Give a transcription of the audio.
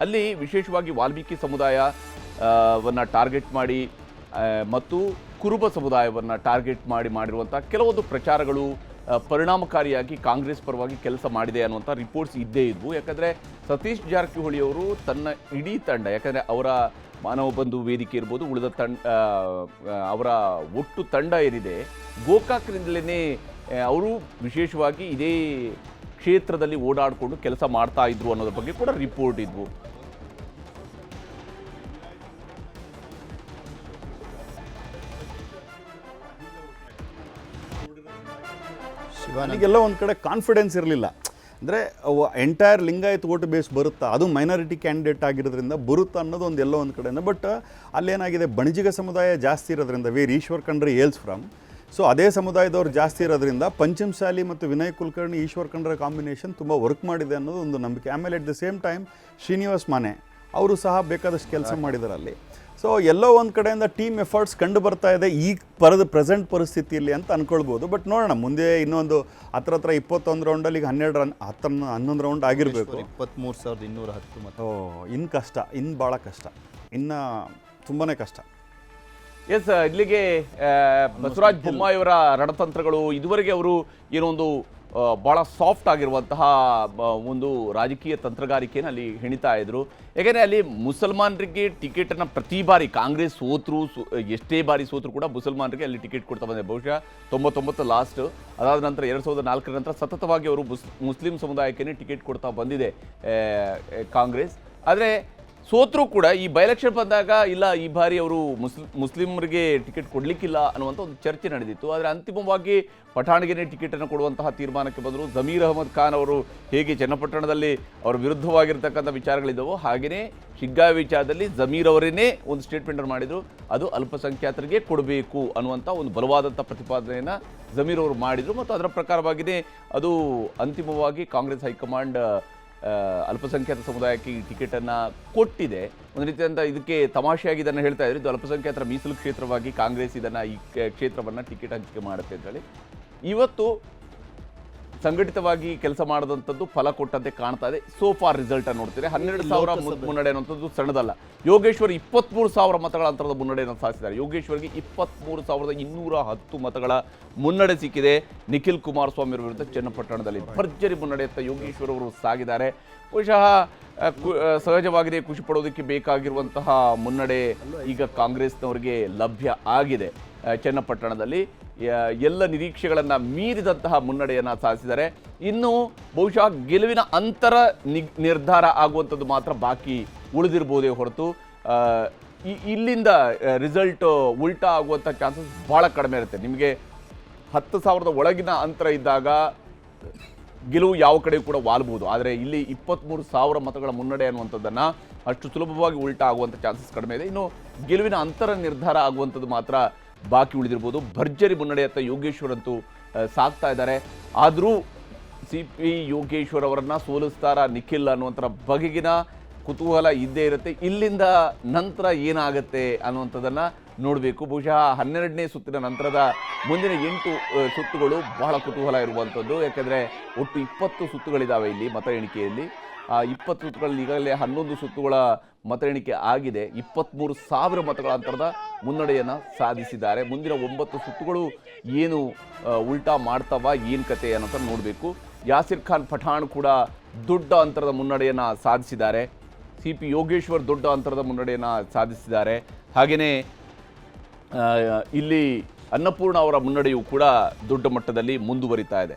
ಅಲ್ಲಿ ವಿಶೇಷವಾಗಿ ವಾಲ್ಮೀಕಿ ಸಮುದಾಯವನ್ನ ಟಾರ್ಗೆಟ್ ಮಾಡಿ ಮತ್ತು ಕುರುಬ ಸಮುದಾಯವನ್ನು ಟಾರ್ಗೆಟ್ ಮಾಡಿರುವಂಥ ಕೆಲವೊಂದು ಪ್ರಚಾರಗಳು ಪರಿಣಾಮಕಾರಿಯಾಗಿ ಕಾಂಗ್ರೆಸ್ ಪರವಾಗಿ ಕೆಲಸ ಮಾಡಿದೆ ಅನ್ನುವಂಥ ರಿಪೋರ್ಟ್ಸ್ ಇದ್ದೇ ಇದ್ವು. ಯಾಕಂದರೆ ಸತೀಶ್ ಜಾರಕಿಹೊಳಿ ಅವರು ತನ್ನ ಇಡೀ ತಂಡ, ಯಾಕಂದರೆ ಅವರ ಮಾನವ ಬಂಧು ವೇದಿಕೆ ಇರ್ಬೋದು, ಉಳಿದ ಅವರ ಒಟ್ಟು ತಂಡ ಏನಿದೆ ಗೋಕಾಕ್ನಿಂದಲೇ ಅವರು ವಿಶೇಷವಾಗಿ ಇದೇ ಕ್ಷೇತ್ರದಲ್ಲಿ ಓಡಾಡಿಕೊಂಡು ಕೆಲಸ ಮಾಡ್ತಾ ಇದ್ರು ಅನ್ನೋದ್ರ ಬಗ್ಗೆ ಕೂಡ ರಿಪೋರ್ಟ್ ಇದ್ವು. ಶಿವಾನಿಗೆಲ್ಲ ಒಂದು ಕಡೆ ಕಾನ್ಫಿಡೆನ್ಸ್ ಇರಲಿಲ್ಲ. ಅಂದರೆ ಎಂಟೈರ್ ಲಿಂಗಾಯತ್ ವೋಟ್ ಬೇಸ್ ಬರುತ್ತಾ, ಅದು ಮೈನಾರಿಟಿ ಕ್ಯಾಂಡಿಡೇಟ್ ಆಗಿರೋದ್ರಿಂದ ಬರುತ್ತಾ ಅನ್ನೋದು ಒಂದು ಎಲ್ಲೋ ಒಂದು ಕಡೆಯಿಂದ. ಬಟ್ ಅಲ್ಲೇನಾಗಿದೆ, ಬಣಿಜಿಗ ಸಮುದಾಯ ಜಾಸ್ತಿ ಇರೋದ್ರಿಂದ, where Eshwar Khandre else from, so ಅದೇ ಸಮುದಾಯದವ್ರು ಜಾಸ್ತಿ ಇರೋದ್ರಿಂದ ಪಂಚಮಸಾಲಿ ಮತ್ತು ವಿನಯ್ ಕುಲಕರ್ಣಿ ಈಶ್ವರ್ ಖಂಡ್ರೆ ಕಾಂಬಿನೇಷನ್ ತುಂಬ ವರ್ಕ್ ಮಾಡಿದೆ ಅನ್ನೋದು ಒಂದು ನಂಬಿಕೆ. ಆಮೇಲೆ at the same time Srinivas Mane ಅವರು ಸಹ ಬೇಕಾದಷ್ಟು ಕೆಲಸ ಮಾಡಿದ್ದಾರೆ ಅಲ್ಲಿ. ಸೊ ಎಲ್ಲೋ ಒಂದು ಕಡೆಯಿಂದ ಟೀಮ್ ಎಫರ್ಟ್ಸ್ ಕಂಡು ಬರ್ತಾ ಇದೆ ಈ ಪ್ರೆಸೆಂಟ್ ಪರಿಸ್ಥಿತಿಯಲ್ಲಿ ಅಂತ ಅಂದ್ಕೊಳ್ಬೋದು. ಬಟ್ ನೋಡೋಣ, ಮುಂದೆ ಇನ್ನೊಂದು ಹತ್ರ 21 ರೌಂಡಲ್ಲಿ ಈಗ 11 ರೌಂಡ್ ಆಗಿರಬೇಕು. 23,210 ಮತ್ತು ಇನ್ನು ಕಷ್ಟ, ಇನ್ನು ಭಾಳ ಕಷ್ಟ, ಇನ್ನು ತುಂಬಾ ಕಷ್ಟ. ಎಸ್, ಇಲ್ಲಿಗೆ ಬಸವರಾಜ ಬೊಮ್ಮಾಯಿಯವರ ರಣತಂತ್ರಗಳು ಇದುವರೆಗೆ ಅವರು ಏನೋ ಒಂದು ಭಾಳ ಸಾಫ್ಟ್ ಆಗಿರುವಂತಹ ಒಂದು ರಾಜಕೀಯ ತಂತ್ರಗಾರಿಕೆಯನ್ನು ಅಲ್ಲಿ ಹೆಣಿತಾ ಇದ್ರು. ಯಾಕೆಂದರೆ ಅಲ್ಲಿ ಮುಸಲ್ಮಾನರಿಗೆ ಟಿಕೆಟನ್ನು ಪ್ರತಿ ಬಾರಿ ಕಾಂಗ್ರೆಸ್ ಎಷ್ಟೇ ಬಾರಿ ಸೋತರು ಕೂಡ ಮುಸಲ್ಮಾನರಿಗೆ ಅಲ್ಲಿ ಟಿಕೆಟ್ ಕೊಡ್ತಾ ಬಂದಿದೆ. ಬಹುಶಃ 99 ಲಾಸ್ಟ್, ಅದಾದ ನಂತರ 2004 ನಂತರ ಸತತವಾಗಿ ಅವರು ಮುಸ್ಲಿಂ ಸಮುದಾಯಕ್ಕೆ ಟಿಕೆಟ್ ಕೊಡ್ತಾ ಬಂದಿದೆ ಕಾಂಗ್ರೆಸ್. ಆದರೆ ಸೋತರೂ ಕೂಡ ಈ ಬೈ ಎಲೆಕ್ಷನ್ ಬಂದಾಗ ಇಲ್ಲ, ಈ ಬಾರಿ ಅವರು ಮುಸ್ಲಿಮರಿಗೆ ಟಿಕೆಟ್ ಕೊಡಲಿಕ್ಕಿಲ್ಲ ಅನ್ನುವಂಥ ಒಂದು ಚರ್ಚೆ ನಡೆದಿತ್ತು. ಆದರೆ ಅಂತಿಮವಾಗಿ ಪಠಾಣ್ಗೆ ಟಿಕೆಟನ್ನು ಕೊಡುವಂತಹ ತೀರ್ಮಾನಕ್ಕೆ ಬಂದರು. ಜಮೀರ್ ಅಹಮದ್ ಖಾನ್ ಅವರು ಹೇಗೆ ಚನ್ನಪಟ್ಟಣದಲ್ಲಿ ಅವರ ವಿರುದ್ಧವಾಗಿರ್ತಕ್ಕಂಥ ವಿಚಾರಗಳಿದ್ದವು, ಹಾಗೆಯೇ ಶಿಗ್ಗಾವಿ ವಿಚಾರದಲ್ಲಿ ಜಮೀರ್ ಅವರೇನೇ ಒಂದು ಸ್ಟೇಟ್ಮೆಂಟ್ ಮಾಡಿದರು, ಅದು ಅಲ್ಪಸಂಖ್ಯಾತರಿಗೆ ಕೊಡಬೇಕು ಅನ್ನುವಂಥ ಒಂದು ಬಲವಾದಂಥ ಪ್ರತಿಪಾದನೆಯನ್ನು ಜಮೀರ್ ಅವರು ಮಾಡಿದರು. ಮತ್ತು ಅದರ ಪ್ರಕಾರವಾಗಿಯೇ ಅದು ಅಂತಿಮವಾಗಿ ಕಾಂಗ್ರೆಸ್ ಹೈಕಮಾಂಡ್ ಅಲ್ಪಸಂಖ್ಯಾತ ಸಮುದಾಯಕ್ಕೆ ಈ ಟಿಕೆಟನ್ನು ಕೊಟ್ಟಿದೆ. ಒಂದು ರೀತಿಯಿಂದ ಇದಕ್ಕೆ ತಮಾಷೆಯಾಗಿ ಇದನ್ನು ಹೇಳ್ತಾ ಇದ್ರು, ಇದು ಅಲ್ಪಸಂಖ್ಯಾತರ ಮೀಸಲು ಕ್ಷೇತ್ರವಾಗಿ ಕಾಂಗ್ರೆಸ್ ಇದನ್ನು ಈ ಕ್ಷೇತ್ರವನ್ನು ಟಿಕೆಟ್ ಹಂಚಿಕೆ ಮಾಡುತ್ತೆ ಅಂತೇಳಿ. ಇವತ್ತು ಸಂಘಟಿತವಾಗಿ ಕೆಲಸ ಮಾಡಿದಂಥದ್ದು ಫಲ ಕೊಟ್ಟಂತೆ ಕಾಣ್ತಾ ಇದೆ. ಸೋಫಾರ್ ರಿಸಲ್ಟನ್ನು ನೋಡ್ತೀರಿ, 12,000 ಮುನ್ನಡೆ ಅನ್ನುವಂಥದ್ದು ಸಣ್ಣದಲ್ಲ. ಯೋಗೇಶ್ವರ್ 23,000 ಮತಗಳ ಅಂತರದ ಮುನ್ನಡೆಯನ್ನು ಸಾಧಿಸಿದ್ದಾರೆ. ಯೋಗೇಶ್ವರ್ಗೆ 23,210 ಮತಗಳ ಮುನ್ನಡೆ ಸಿಕ್ಕಿದೆ. ನಿಖಿಲ್ ಕುಮಾರಸ್ವಾಮಿ ಅವರ ವಿರುದ್ಧ ಚನ್ನಪಟ್ಟಣದಲ್ಲಿ ಭರ್ಜರಿ ಮುನ್ನಡೆಯತ್ತ ಯೋಗೇಶ್ವರ್ ಅವರು ಸಾಗಿದ್ದಾರೆ. ಬಹುಶಃ ಸಹಜವಾಗಿದೆ, ಖುಷಿ ಪಡೋದಕ್ಕೆ ಬೇಕಾಗಿರುವಂತಹ ಮುನ್ನಡೆ ಈಗ ಕಾಂಗ್ರೆಸ್ನವರಿಗೆ ಲಭ್ಯ ಆಗಿದೆ. ಚನ್ನಪಟ್ಟಣದಲ್ಲಿ ಎಲ್ಲ ನಿರೀಕ್ಷೆಗಳನ್ನು ಮೀರಿದಂತಹ ಮುನ್ನಡೆಯನ್ನು ಸಾಧಿಸಿದ್ದಾರೆ. ಇನ್ನು ಬಹುಶಃ ಗೆಲುವಿನ ಅಂತರ ನಿರ್ಧಾರ ಆಗುವಂಥದ್ದು ಮಾತ್ರ ಬಾಕಿ ಉಳಿದಿರ್ಬೋದೇ ಹೊರತು ಇಲ್ಲಿಂದ ರಿಸಲ್ಟ್ ಉಲ್ಟಾ ಆಗುವಂಥ ಚಾನ್ಸಸ್ ಭಾಳ ಕಡಿಮೆ ಇರುತ್ತೆ. ನಿಮಗೆ 10,000 ಒಳಗಿನ ಅಂತರ ಇದ್ದಾಗ ಗೆಲುವು ಯಾವ ಕಡೆ ಕೂಡ ವಾಲ್ಬೋದು. ಆದರೆ ಇಲ್ಲಿ 23,000 ಮತಗಳ ಮುನ್ನಡೆ ಅನ್ನುವಂಥದ್ದನ್ನು ಅಷ್ಟು ಸುಲಭವಾಗಿ ಉಲ್ಟಾ ಆಗುವಂಥ ಚಾನ್ಸಸ್ ಕಡಿಮೆ ಇದೆ. ಇನ್ನು ಗೆಲುವಿನ ಅಂತರ ನಿರ್ಧಾರ ಆಗುವಂಥದ್ದು ಮಾತ್ರ ಬಾಕಿ ಉಳಿದಿರ್ಬೋದು. ಭರ್ಜರಿ ಮುನ್ನಡೆಯತ್ತ ಯೋಗೇಶ್ವರ್ ಅಂತೂ ಸಾಗ್ತಾ ಇದ್ದಾರೆ. ಆದರೂ CP ಯೋಗೇಶ್ವರ್ ಅವರನ್ನು ಸೋಲಿಸ್ತಾರ ನಿಖಿಲ್ ಅನ್ನುವಂಥರ ಬಗೆಗಿನ ಕುತೂಹಲ ಇದ್ದೇ ಇರುತ್ತೆ. ಇಲ್ಲಿಂದ ನಂತರ ಏನಾಗುತ್ತೆ ಅನ್ನುವಂಥದ್ದನ್ನು ನೋಡಬೇಕು. ಬಹುಶಃ 12ನೇ ಸುತ್ತಿನ ನಂತರದ ಮುಂದಿನ 8 ಸುತ್ತುಗಳು ಬಹಳ ಕುತೂಹಲ ಇರುವಂಥದ್ದು. ಯಾಕೆಂದರೆ ಒಟ್ಟು 20 ಸುತ್ತುಗಳಿದ್ದಾವೆ ಇಲ್ಲಿ ಮತ ಎಣಿಕೆಯಲ್ಲಿ. ಆ 20 ಸುತ್ತುಗಳಲ್ಲಿ ಈಗಾಗಲೇ 11 ಸುತ್ತುಗಳ ಮತ ಎಣಿಕೆ ಆಗಿದೆ. 23,000 ಮತಗಳ ಅಂತರದ ಮುನ್ನಡೆಯನ್ನು ಸಾಧಿಸಿದ್ದಾರೆ. ಮುಂದಿನ 9 ಸುತ್ತುಗಳು ಏನು ಉಲ್ಟಾ ಮಾಡ್ತಾವ, ಏನು ಕತೆ ಅನ್ನೋದನ್ನು ನೋಡಬೇಕು. ಯಾಸಿರ್ ಖಾನ್ ಪಠಾಣ್ ಕೂಡ ದೊಡ್ಡ ಅಂತರದ ಮುನ್ನಡೆಯನ್ನು ಸಾಧಿಸಿದ್ದಾರೆ. CP ಯೋಗೇಶ್ವರ್ ದೊಡ್ಡ ಅಂತರದ ಮುನ್ನಡೆಯನ್ನು ಸಾಧಿಸಿದ್ದಾರೆ. ಹಾಗೆಯೇ ಇಲ್ಲಿ ಅನ್ನಪೂರ್ಣ ಅವರ ಮುನ್ನಡೆಯೂ ಕೂಡ ದೊಡ್ಡ ಮಟ್ಟದಲ್ಲಿ ಮುಂದುವರಿತಾ ಇದೆ.